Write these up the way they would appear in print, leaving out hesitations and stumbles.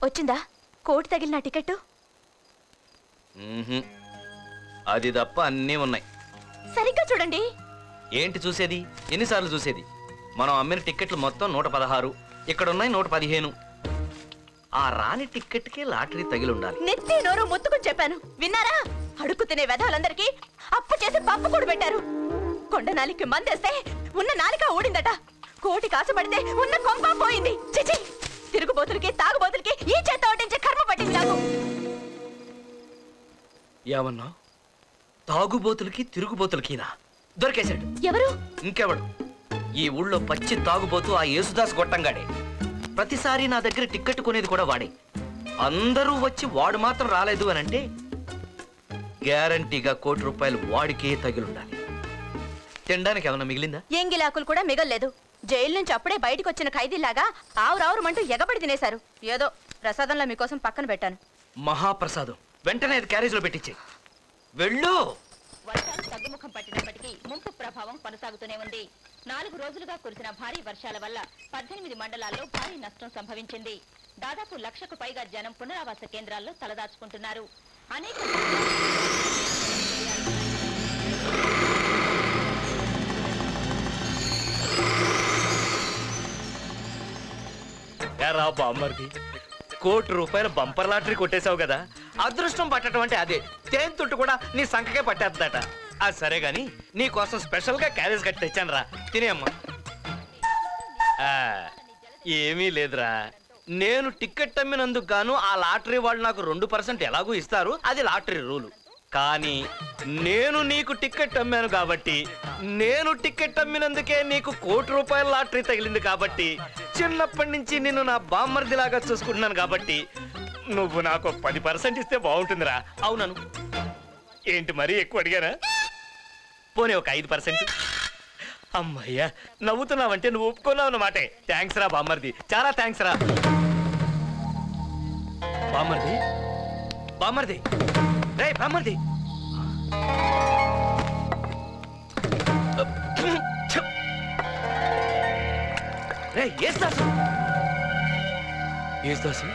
వచ్చిందా కోటి తగిలిన టికెట్? అది తప్ప అన్నీ ఉన్నాయి. సరిగ్గా చూడండి. ఏంటి చూసేది? ఎన్నిసార్లు చూసేది? మనం అమ్మిన టిక్కెట్లు మొత్తం 116, ఇక్కడ ఉన్నాయి 115. ఆ రాని టిక్కెట్కి లాటరీ తగిలి ఉండాలి. నెత్తి నోరు మొత్తుకుని చెప్పాను, విన్నారా? అడుక్కు తినే వెధవలందరికీ అప్పు చేసి పప్పు కూడా పెట్టారు. కొండ నాలికి మందేస్తే ఉన్న నాలిక ఊడిందట. కోటి కాసు పడితే ఉన్న కొంప పోయింది. చిచి, తిరుగుబోతులకి తాగుబోతులకి ఈ చేత ఓటించే కర్మ పట్టింది నాకు. ఏమన్నా? తాగుబోతులకి తిరుగుబోతులకినా? దొరికేశాడు. ఎవరు? ఇంకెవడు? ఈ ఊళ్ళో పచ్చి తాగుబోతూ ఆ యేసుదాస్ గొట్టంగాడే. ప్రతిసారి నా దగ్గర టిక్కెట్ కొనేది కూడా వాడే. అందరూ వచ్చి వాడు మాత్రం రాలేదు అని అంటే గ్యారంటీగా ₹1,00,00,000 వాడికే తగిలుండాలి. తినడానికి ఏమన్నా మిగిలిందా? ఎంగిలాకులు కూడా మిగల్లేదు. జైలు నుంచి అప్పుడే బయటకు వచ్చిన ఖైదీలాగా ఆవురావురమంటూ ఎగబడి తినేశారు. ఏదో ప్రసాదంలో మీకోసం పక్కన పెట్టాను. మహాప్రసాదం. వెంటనే అది క్యారేజ్ లో పెట్టించే. వెళ్ళు. వర్షాలు తగ్గుముఖం పట్టినప్పటికీ ముంపు ప్రభావం కొనసాగుతూనే ఉంది. 4 రోజులుగా కురిసిన భారీ వర్షాల వల్ల 18 మండలాల్లో భారీ నష్టం సంభవించింది. దాదాపు 1,00,000కు పైగా జనం పునరావాస కేంద్రాల్లో తలదాచుకుంటున్నారు. అనేక ₹1,00,00,000 బంపర్ లాటరీ కొట్టేశావు కదా. అదృష్టం పట్టడం అంటే అదే. తేనె తుట్టు కూడా నీ సంఖకే పట్టేద్దట. అది సరే గాని నీ కోసం స్పెషల్ గా క్యారేజ్ కట్టి తెచ్చాను రా, తినేమ్మా. ఏమీ లేదురా, నేను టికెట్ అమ్మినందుకు గాను ఆ లాటరీ వాళ్ళు నాకు 2% ఎలాగూ ఇస్తారు. అది లాటరీ రూలు. కానీ నేను నీకు టికెట్ అమ్మాను కాబట్టి, నేను టికెట్ అమ్మినందుకే నీకు ₹1,00,00,000 లాటరీ తగిలింది కాబట్టి, చిన్నప్పటి నుంచి నిన్ను నా బామ్మర్దిలాగా చూసుకుంటున్నాను కాబట్టి నువ్వు నాకు 10% ఇస్తే బాగుంటుందిరా. అవునను. ఏంటి మరీ ఎక్కువ అడిగారా? పోనీ ఒక 5%. అమ్మయ్యా, నవ్వుతున్నావంటే నువ్వు ఒప్పుకున్నావు అన్నమాటే. థ్యాంక్స్ రా బామ్మర్ది, చాలా థ్యాంక్స్ రా. బామ్మర్ది, బామ్మర్ది, రే బామ్మర్ది. రే యేసుదాసు, యేసుదాసు.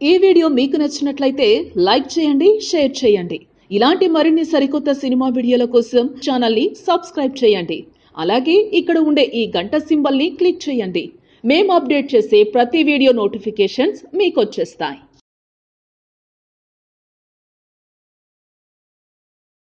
ఈ వీడియో మీకు నచ్చినట్లయితే లైక్ చేయండి, షేర్ చేయండి. ఇలాంటి మరిన్ని సరికొత్త సినిమా వీడియోల కోసం ఛానల్ని సబ్స్క్రైబ్ చేయండి. అలాగే ఇక్కడ ఉండే ఈ గంట సింబల్ని క్లిక్ చేయండి. మేము అప్డేట్ చేసే ప్రతి వీడియో నోటిఫికేషన్స్ మీకు వచ్చేస్తాయి.